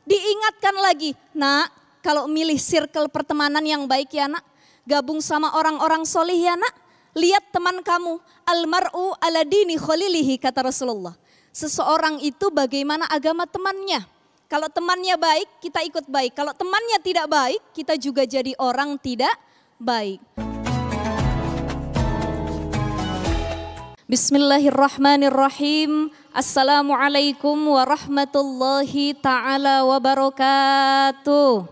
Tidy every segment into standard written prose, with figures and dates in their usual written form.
Diingatkan lagi, nak, kalau milih circle pertemanan yang baik ya nak, gabung sama orang-orang solih ya nak, lihat teman kamu, almar'u ala dini khalilihi kata Rasulullah. Seseorang itu bagaimana agama temannya. Kalau temannya baik, kita ikut baik. Kalau temannya tidak baik, kita juga jadi orang tidak baik. Bismillahirrahmanirrahim. Assalamualaikum warahmatullahi ta'ala wabarakatuh.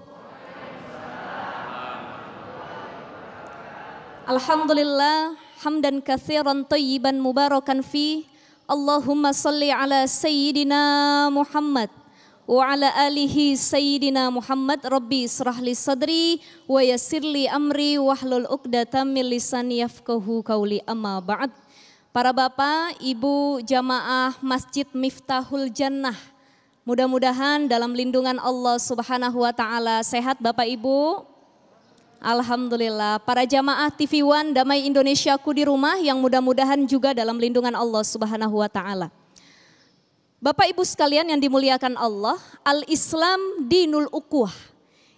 Alhamdulillah, hamdan katsiran thayyiban mubarakan fi. Allahumma salli ala sayyidina Muhammad wa ala alihi sayyidina Muhammad. Rabbi israh li sadri wa yassir li amri wahlul 'uqdatam min lisani yafqahu qawli. Amma ba'd. Para bapak, ibu jamaah Masjid Miftahul Jannah, mudah-mudahan dalam lindungan Allah Subhanahu wa taala. Sehat Bapak Ibu? Alhamdulillah. Para jamaah TV One Damai Indonesiaku di rumah yang mudah-mudahan juga dalam lindungan Allah Subhanahu wa taala. Bapak Ibu sekalian yang dimuliakan Allah, Al-Islam dinul ukhuwah.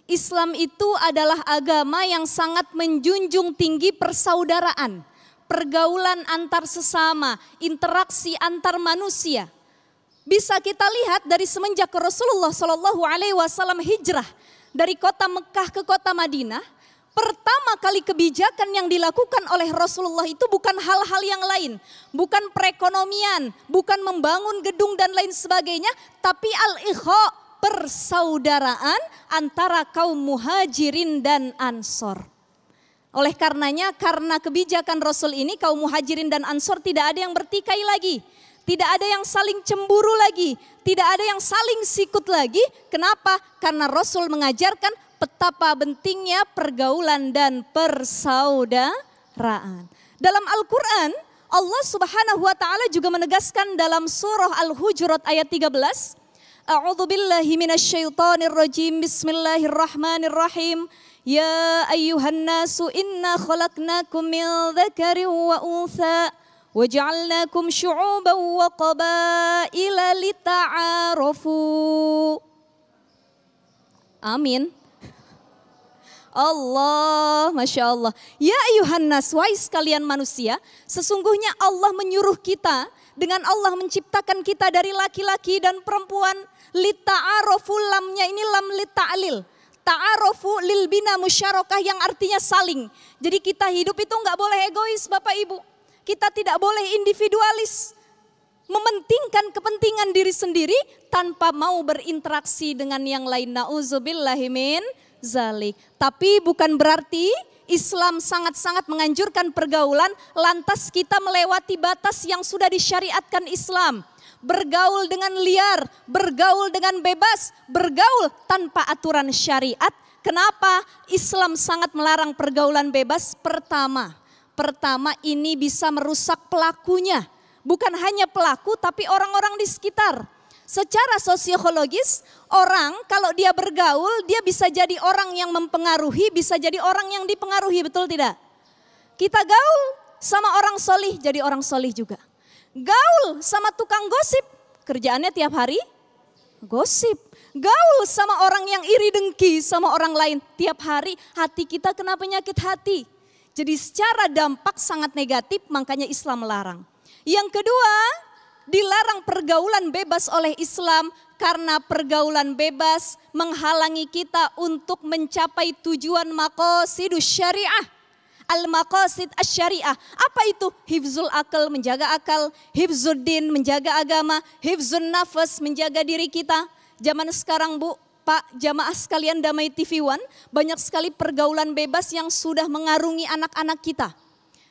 Islam itu adalah agama yang sangat menjunjung tinggi persaudaraan, pergaulan antar sesama, interaksi antar manusia. Bisa kita lihat dari semenjak Rasulullah SAW hijrah dari kota Mekah ke kota Madinah, pertama kali kebijakan yang dilakukan oleh Rasulullah itu bukan hal-hal yang lain, bukan perekonomian, bukan membangun gedung dan lain sebagainya, tapi al-ikha, persaudaraan antara kaum muhajirin dan ansor. Oleh karenanya, karena kebijakan Rasul ini, kaum muhajirin dan ansor tidak ada yang bertikai lagi. Tidak ada yang saling cemburu lagi. Tidak ada yang saling sikut lagi. Kenapa? Karena Rasul mengajarkan betapa pentingnya pergaulan dan persaudaraan. Dalam Al-Quran, Allah Subhanahu wa ta'ala juga menegaskan dalam surah Al-Hujurat ayat 13. A'udzubillahi minasyaitonirrajim. Bismillahirrahmanirrahim. Ya ayyuhan nasu inna khalaqnakum min dzakarin wa untha wa ja'alnakum syu'uban wa qabaila lita'arafu. Amin. Allah, Masya Allah. Ya ayyuhan nas, wahai sekalian manusia, sesungguhnya Allah menyuruh kita dengan Allah menciptakan kita dari laki-laki dan perempuan. Lita'arafu, lamnya ini lam lita'lil. Ta'arufu lil bina musyarakah yang artinya saling. Jadi kita hidup itu enggak boleh egois Bapak Ibu. Kita tidak boleh individualis. Mementingkan kepentingan diri sendiri tanpa mau berinteraksi dengan yang lain. Na'udzubillahi min zalik. Tapi bukan berarti Islam sangat-sangat menganjurkan pergaulan lantas kita melewati batas yang sudah disyariatkan Islam. Bergaul dengan liar, bergaul dengan bebas, bergaul tanpa aturan syariat. Kenapa Islam sangat melarang pergaulan bebas? Pertama ini bisa merusak pelakunya. Bukan hanya pelaku tapi orang-orang di sekitar. Secara sosiologis, orang kalau dia bergaul, dia bisa jadi orang yang mempengaruhi, bisa jadi orang yang dipengaruhi, betul tidak? Kita gaul sama orang solih, jadi orang solih juga. Gaul sama tukang gosip, kerjaannya tiap hari gosip. Gaul sama orang yang iri dengki sama orang lain, tiap hari hati kita kena penyakit hati. Jadi secara dampak sangat negatif, makanya Islam melarang. Yang kedua, dilarang pergaulan bebas oleh Islam karena pergaulan bebas menghalangi kita untuk mencapai tujuan maqasidus syariah. Al-maqasid asy-syariah. Apa itu? Hifzul akal, menjaga akal. Hifzuddin, menjaga agama. Hifzun nafas, menjaga diri kita. Zaman sekarang Bu, Pak, jamaah sekalian Damai TV One, banyak sekali pergaulan bebas yang sudah mengarungi anak-anak kita.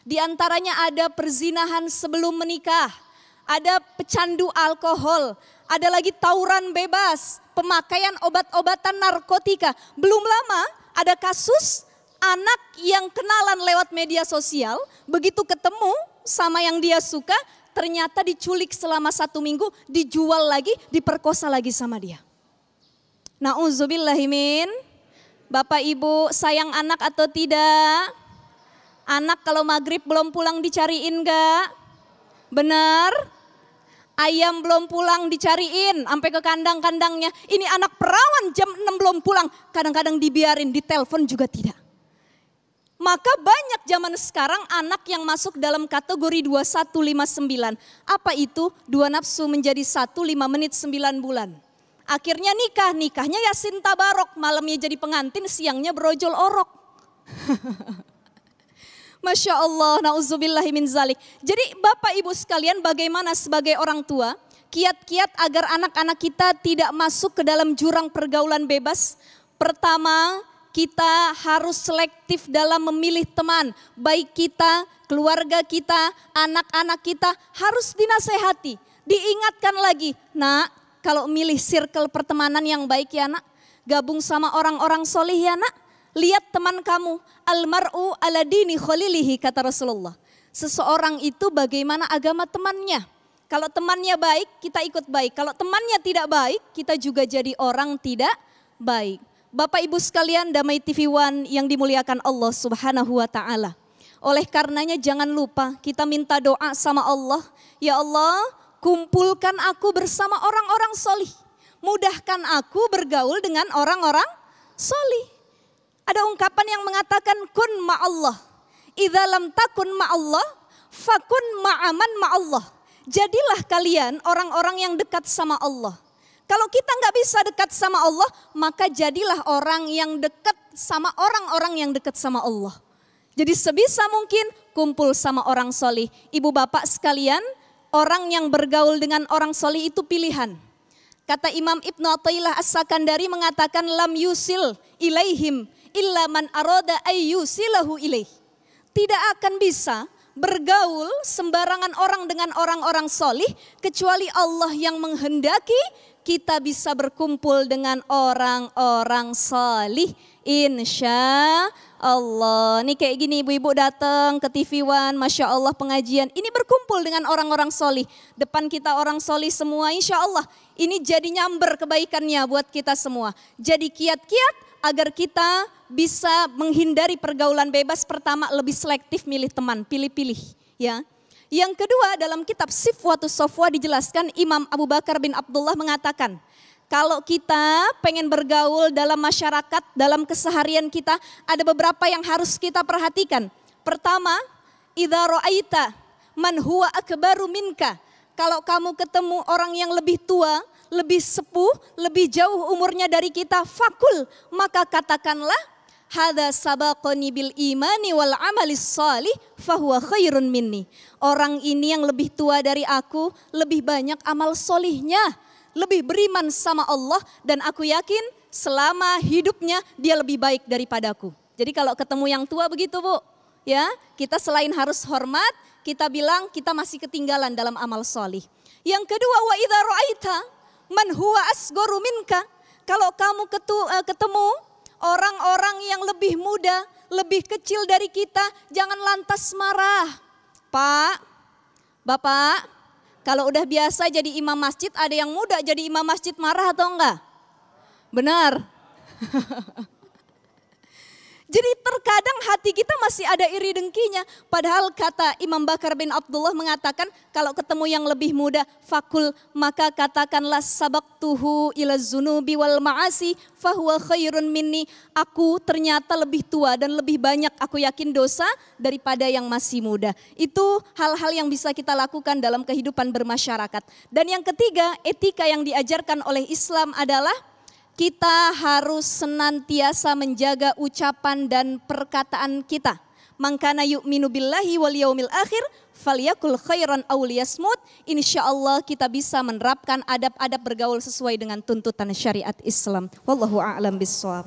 Di antaranya ada perzinahan sebelum menikah. Ada pecandu alkohol. Ada lagi tawuran bebas. Pemakaian obat-obatan narkotika. Belum lama ada kasus anak yang kenalan lewat media sosial, begitu ketemu sama yang dia suka, ternyata diculik selama 1 minggu, dijual lagi, diperkosa lagi sama dia. Na'udzubillahi min. Bapak Ibu sayang anak atau tidak? Anak kalau maghrib belum pulang dicariin gak? Benar? Ayam belum pulang dicariin sampai ke kandang-kandangnya. Ini anak perawan jam 6 belum pulang. Kadang-kadang dibiarin, ditelepon juga tidak. Maka banyak zaman sekarang anak yang masuk dalam kategori 2159. Apa itu? 2 nafsu menjadi 1, 5 menit 9 bulan. Akhirnya nikahnya Yasin Tabarok. Malamnya jadi pengantin, siangnya berojol orok. Masya Allah, na'udzubillahi min zalik. Jadi Bapak Ibu sekalian, bagaimana sebagai orang tua, kiat-kiat agar anak-anak kita tidak masuk ke dalam jurang pergaulan bebas. Pertama, kita harus selektif dalam memilih teman. Baik kita, keluarga kita, anak-anak kita harus dinasehati. Diingatkan lagi, nak, kalau milih circle pertemanan yang baik ya nak, gabung sama orang-orang solih ya nak. Lihat teman kamu, almar'u ala dini khalilihi, kata Rasulullah. Seseorang itu bagaimana agama temannya. Kalau temannya baik, kita ikut baik. Kalau temannya tidak baik, kita juga jadi orang tidak baik. Bapak Ibu sekalian, Damai TV One yang dimuliakan Allah Subhanahu wa taala. Oleh karenanya jangan lupa kita minta doa sama Allah. Ya Allah, kumpulkan aku bersama orang-orang solih. Mudahkan aku bergaul dengan orang-orang solih. Ada ungkapan yang mengatakan kun ma'allah. Idza lam takun ma'allah, fakun ma'aman ma'allah. Jadilah kalian orang-orang yang dekat sama Allah. Kalau kita nggak bisa dekat sama Allah, maka jadilah orang yang dekat sama orang-orang yang dekat sama Allah. Jadi sebisa mungkin kumpul sama orang solih. Ibu bapak sekalian, orang yang bergaul dengan orang solih itu pilihan. Kata Imam Ibnu Athaillah As-Sakandari mengatakan lam yusil ilaihim illa man arada ayyusilahu ilaih. Tidak akan bisa bergaul sembarangan orang dengan orang-orang solih kecuali Allah yang menghendaki kita bisa berkumpul dengan orang-orang solih. Insya Allah. Nih kayak gini ibu-ibu datang ke TV One, Masya Allah pengajian. Ini berkumpul dengan orang-orang solih. Depan kita orang solih semua, insya Allah. Ini jadi nyamber kebaikannya buat kita semua. Jadi kiat-kiat agar kita bisa menghindari pergaulan bebas. Pertama, lebih selektif milih teman, pilih-pilih. Ya. Yang kedua, dalam kitab Sifwatus Safwa dijelaskan Imam Abu Bakar bin Abdullah mengatakan, kalau kita pengen bergaul dalam masyarakat, dalam keseharian kita, ada beberapa yang harus kita perhatikan. Pertama, idza ra'aita man huwa akbaru minka. Kalau kamu ketemu orang yang lebih tua, lebih sepuh, lebih jauh umurnya dari kita, fakul, maka katakanlah, hadza sabaqani bil imani wal amalis salih fahuwa khairun minni. Orang ini yang lebih tua dari aku, lebih banyak amal solihnya, lebih beriman sama Allah, dan aku yakin selama hidupnya dia lebih baik daripadaku. Jadi kalau ketemu yang tua begitu Bu, ya kita selain harus hormat, kita bilang kita masih ketinggalan dalam amal solih. Yang kedua, wa idza ra'aita man huwa asgharu minka. Kalau kamu ketemu orang-orang yang lebih muda, lebih kecil dari kita, jangan lantas marah. Pak, Bapak, kalau udah biasa jadi imam masjid, ada yang muda jadi imam masjid marah atau enggak? Benar. Jadi terkadang hati kita masih ada iri dengkinya. Padahal kata Imam Bakar bin Abdullah mengatakan kalau ketemu yang lebih muda, fakul, maka katakanlah sabaqtuhu ila zunubi wal ma'asi fahuwa khairun minni. Aku ternyata lebih tua dan lebih banyak aku yakin dosa daripada yang masih muda. Itu hal-hal yang bisa kita lakukan dalam kehidupan bermasyarakat. Dan yang ketiga, etika yang diajarkan oleh Islam adalah kita harus senantiasa menjaga ucapan dan perkataan kita. Man kana yu'minu billahi wal yaumil akhir falyakul khairan aw liyasmut. Insyaallah kita bisa menerapkan adab-adab bergaul sesuai dengan tuntutan syariat Islam. Wallahu a'lam bissawab.